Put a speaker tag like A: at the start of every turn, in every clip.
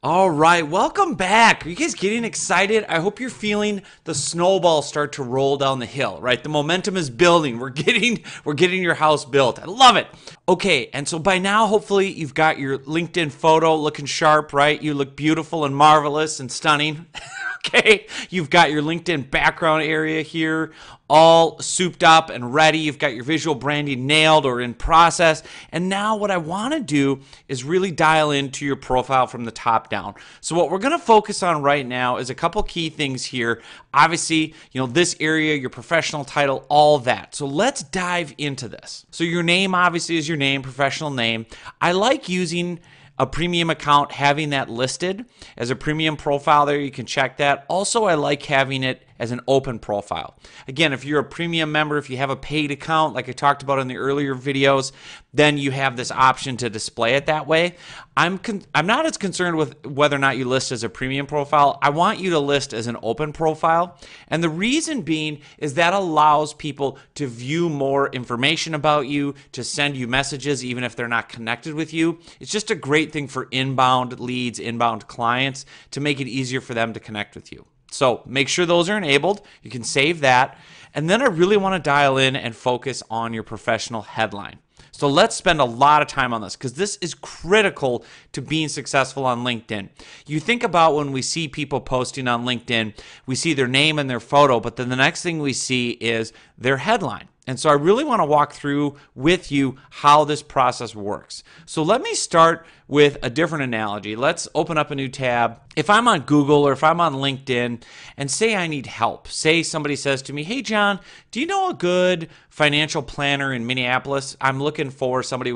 A: All right, welcome back. Are you guys getting excited? I hope you're feeling the snowball start to roll down the hill, right? The momentum is building. We're getting your house built. I love it. Okay, and so by now hopefully you've got your LinkedIn photo looking sharp, right? You look beautiful and marvelous and stunning. Okay, you've got your LinkedIn background area here all souped up and ready. You've got your visual branding nailed or in process. And now what I want to do is really dial into your profile from the top down. So what we're going to focus on right now is a couple key things here. Obviously, this area, your professional title, all that. So let's dive into this. So your name obviously is your name, professional name. I like using a premium account, having that listed as a premium profile there. You can check that. Also, I like having it as an open profile. Again, if you're a premium member, if you have a paid account, like I talked about in the earlier videos, then you have this option to display it that way. I'm not as concerned with whether or not you list as a premium profile. I want you to list as an open profile. And the reason being is that allows people to view more information about you, to send you messages, even if they're not connected with you. It's just a great thing for inbound leads, inbound clients, to make it easier for them to connect with you. So make sure those are enabled. You can save that. And then I really want to dial in and focus on your professional headline. So let's spend a lot of time on this because this is critical to being successful on LinkedIn. You think about when we see people posting on LinkedIn, we see their name and their photo, but then the next thing we see is their headline. And so I really want to walk through with you how this process works. So let me start with a different analogy. Let's open up a new tab. If I'm on Google or if I'm on LinkedIn and say I need help, say somebody says to me, "Hey John, do you know a good financial planner in Minneapolis? I'm looking for somebody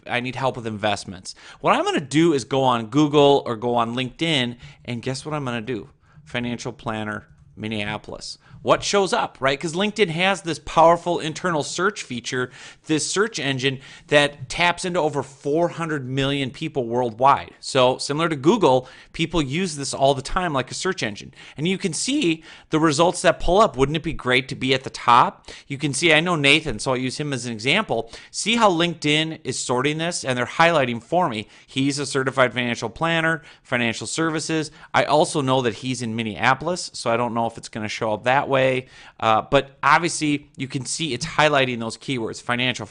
A: I need help with investments." What I'm going to do is go on Google or go on LinkedIn, and guess what I'm going to do? Financial planner, Minneapolis. What shows up, right? Because LinkedIn has this powerful internal search feature, this search engine that taps into over 400 million people worldwide. So similar to Google, people use this all the time like a search engine. And you can see the results that pull up. Wouldn't it be great to be at the top? You can see, I know Nathan, so I'll use him as an example. See how LinkedIn is sorting this and they're highlighting for me. He's a certified financial planner, financial services. I also know that he's in Minneapolis, so I don't know if it's going to show up that way. But obviously you can see it's highlighting those keywords: financial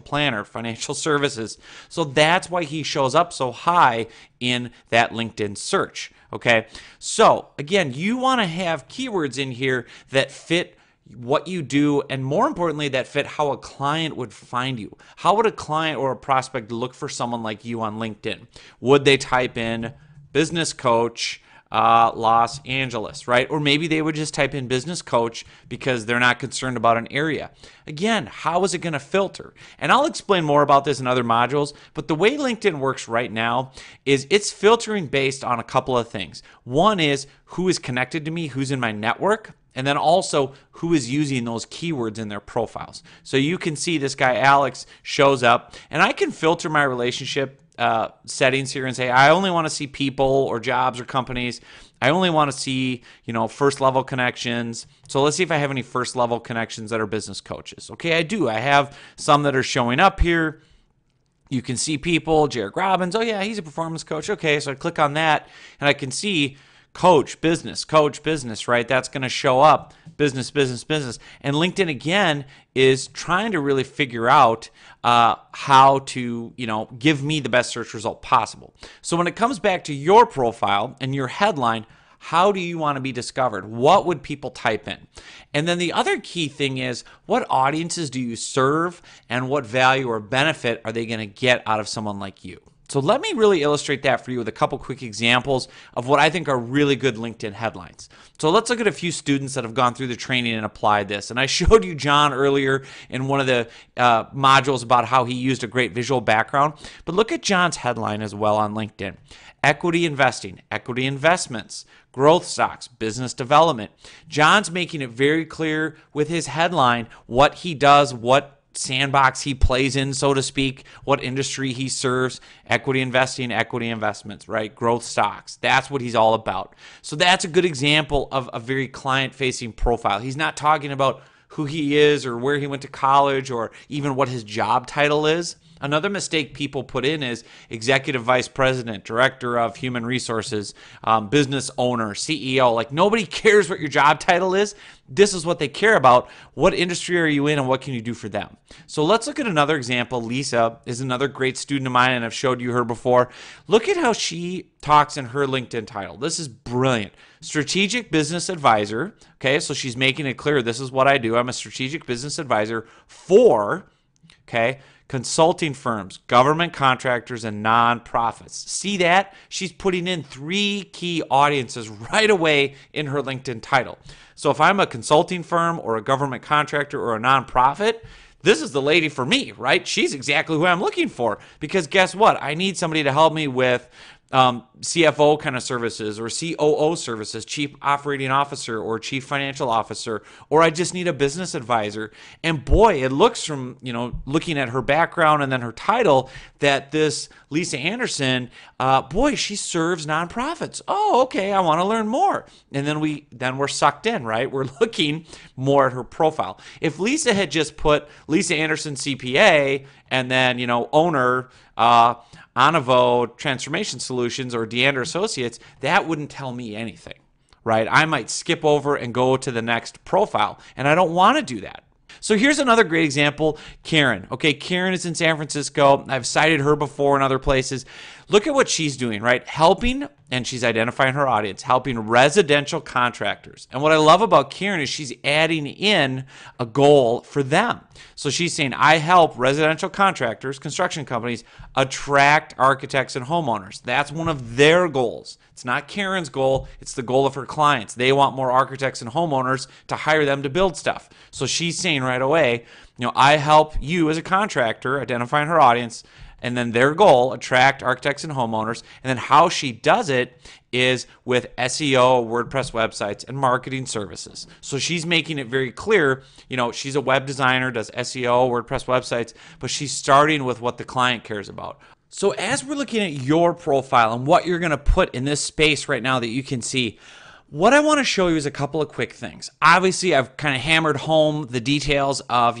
A: planner, financial services. So that's why he shows up so high in that LinkedIn search. Okay. So again, you want to have keywords in here that fit what you do, and more importantly, that fit how a client would find you. How would a client or a prospect look for someone like you on LinkedIn? Would they type in business coach, Los Angeles, right? Or maybe they would just type in business coach because they're not concerned about an area. Again, how is it going to filter? And I'll explain more about this in other modules, but the way LinkedIn works right now is it's filtering based on a couple of things. One is who is connected to me, who's in my network, and then also who is using those keywords in their profiles. So you can see this guy Alex shows up, and I can filter my relationship settings here and say, I only want to see people or jobs or companies. I only want to see, first level connections. So let's see if I have any first level connections that are business coaches. Okay, I do. I have some that are showing up here. You can see people, Jared Robbins. Oh yeah, he's a performance coach. Okay, so I click on that and I can see coach, business, right? That's going to show up, business. And LinkedIn, again, is trying to really figure out how to, give me the best search result possible. So when it comes back to your profile and your headline, how do you want to be discovered? What would people type in? And then the other key thing is, what audiences do you serve and what value or benefit are they going to get out of someone like you? So let me really illustrate that for you with a couple quick examples of what I think are really good LinkedIn headlines. So let's look at a few students that have gone through the training and applied this. And I showed you John earlier in one of the modules about how he used a great visual background. But look at John's headline as well on LinkedIn. Equity investing, equity investments, growth stocks, business development. John's making it very clear with his headline what he does, what sandbox he plays in, so to speak, what industry he serves: equity investing, equity investments, right? Growth stocks. That's what he's all about. So that's a good example of a very client-facing profile. He's not talking about who he is or where he went to college or even what his job title is. Another mistake people put in is executive vice president, director of human resources, business owner, CEO. Like, nobody cares what your job title is. This is what they care about. What industry are you in and what can you do for them? So let's look at another example. Lisa is another great student of mine, and I've showed you her before. Look at how she talks in her LinkedIn title. This is brilliant. Strategic business advisor. Okay, so she's making it clear, this is what I do. I'm a strategic business advisor for, okay, consulting firms, government contractors, and nonprofits. See that? She's putting in 3 key audiences right away in her LinkedIn title. So if I'm a consulting firm or a government contractor or a nonprofit, this is the lady for me, right? She's exactly who I'm looking for, because guess what? I need somebody to help me with CFO kind of services, or COO services, chief operating officer or chief financial officer, or I just need a business advisor. And boy, it looks from, looking at her background and then her title, that this Lisa Anderson, boy, she serves nonprofits. Oh, okay, I want to learn more. And then we're sucked in, right? We're looking more at her profile. If Lisa had just put Lisa Anderson CPA and then, owner, Anavo Transformation Solutions or Deandra Associates, that wouldn't tell me anything, right? I might skip over and go to the next profile, and I don't want to do that. So here's another great example, Karen. Okay, Karen is in San Francisco. I've cited her before in other places. Look at what she's doing, right? Helping, and she's identifying her audience, helping residential contractors. And what I love about Karen is she's adding in a goal for them. So she's saying, I help residential contractors, construction companies, attract architects and homeowners. That's one of their goals. It's not Karen's goal. It's the goal of her clients. They want more architects and homeowners to hire them to build stuff. So she's saying right away, I help you as a contractor, identifying her audience, and then their goal, attract architects and homeowners. And then how she does it is with SEO, WordPress websites, and marketing services. So she's making it very clear, she's a web designer, does SEO, WordPress websites, but she's starting with what the client cares about. So as we're looking at your profile and what you're going to put in this space right now that you can see, what I want to show you is a couple of quick things. Obviously, I've kind of hammered home the details of,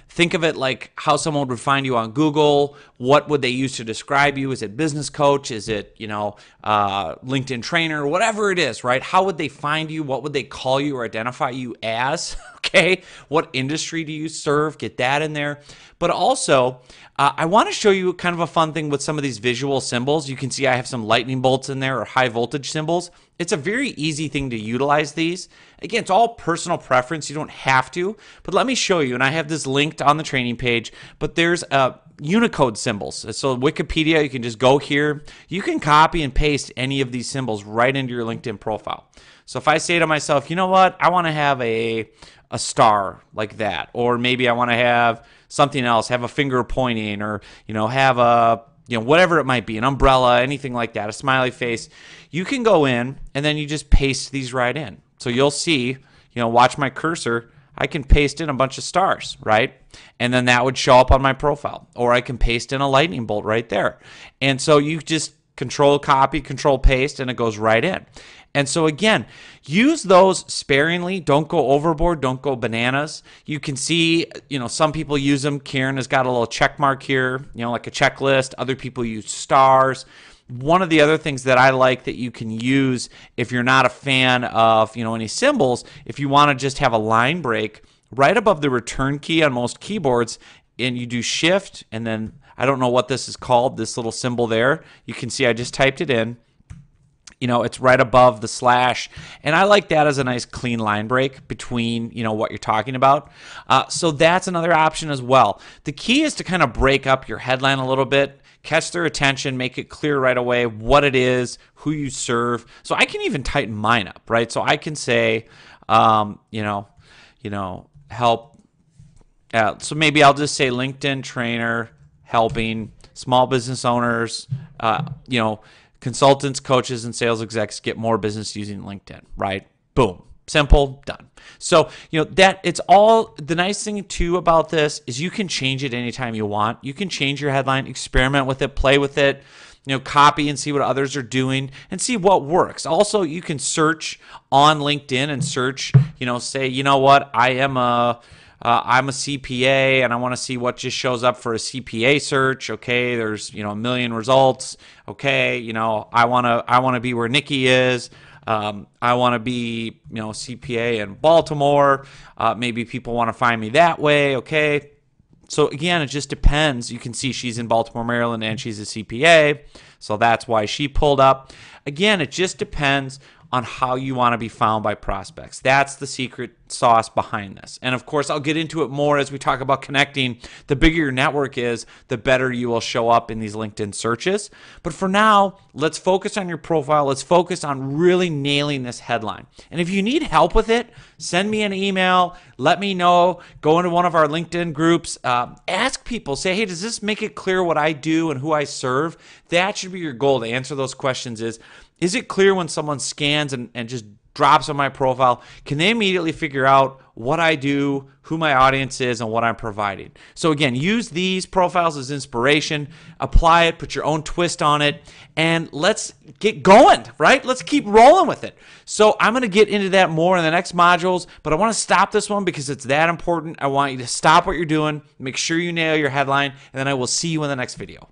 A: think of it like how someone would find you on Google. What would they use to describe you? Is it business coach? Is it, LinkedIn trainer? Whatever it is, right? How would they find you? What would they call you or identify you as? Okay. What industry do you serve? Get that in there. But also, I want to show you kind of a fun thing with some of these visual symbols. You can see I have some lightning bolts in there or high voltage symbols. It's a very easy thing to utilize these. Again, it's all personal preference. You don't have to, but let me show you. And I have this linked on the training page, but there's Unicode symbols. So Wikipedia, you can just go here. You can copy and paste any of these symbols right into your LinkedIn profile. So if I say to myself, you know what, I want to have a star like that, or maybe I want to have something else, have a finger pointing, or have a whatever it might be, an umbrella, anything like that, a smiley face. You can go in and then you just paste these right in. So you'll see, watch my cursor, I can paste in a bunch of stars, right? And then that would show up on my profile. Or I can paste in a lightning bolt right there. And so you just control copy, control paste, and it goes right in. And so again, use those sparingly. Don't go overboard. Don't go bananas. You can see, some people use them. Karen has got a little check mark here, like a checklist. Other people use stars. One of the other things that I like that you can use if you're not a fan of, any symbols, if you want to just have a line break right above the return key on most keyboards, and you do shift, and then I don't know what this is called, this little symbol there. You can see I just typed it in. It's right above the slash. And I like that as a nice clean line break between, what you're talking about. So that's another option as well. The key is to kind of break up your headline a little bit, catch their attention, make it clear right away what it is, who you serve. So I can even tighten mine up, right? So I can say, help. So maybe I'll just say LinkedIn trainer helping small business owners, consultants, coaches, and sales execs get more business using LinkedIn, right? Boom. Simple, done. So, that it's all, the nice thing too about this is you can change it anytime you want. You can change your headline, experiment with it, play with it, copy and see what others are doing and see what works. Also, you can search on LinkedIn and search, say, I am a I'm a CPA and I want to see what just shows up for a CPA search. Okay, there's a million results. Okay, I want to be where Nikki is. I want to be CPA in Baltimore. Maybe people want to find me that way. Okay. So again, it just depends. You can see she's in Baltimore, Maryland, and she's a CPA. So that's why she pulled up. Again, it just depends on how you want to be found by prospects. That's the secret sauce behind this. And of course, I'll get into it more as we talk about connecting. The bigger your network is, the better you will show up in these LinkedIn searches. But for now, let's focus on your profile. Let's focus on really nailing this headline. And if you need help with it, send me an email. Let me know. Go into one of our LinkedIn groups. Ask people. Say, hey, does this make it clear what I do and who I serve? That should be your goal to answer those questions is it clear when someone scans and just drops on my profile, can they immediately figure out what I do, who my audience is, and what I'm providing? So again, use these profiles as inspiration, apply it, put your own twist on it, and let's get going, right? Let's keep rolling with it. So I'm going to get into that more in the next modules, but I want to stop this one because it's that important. I want you to stop what you're doing, make sure you nail your headline, and then I will see you in the next video.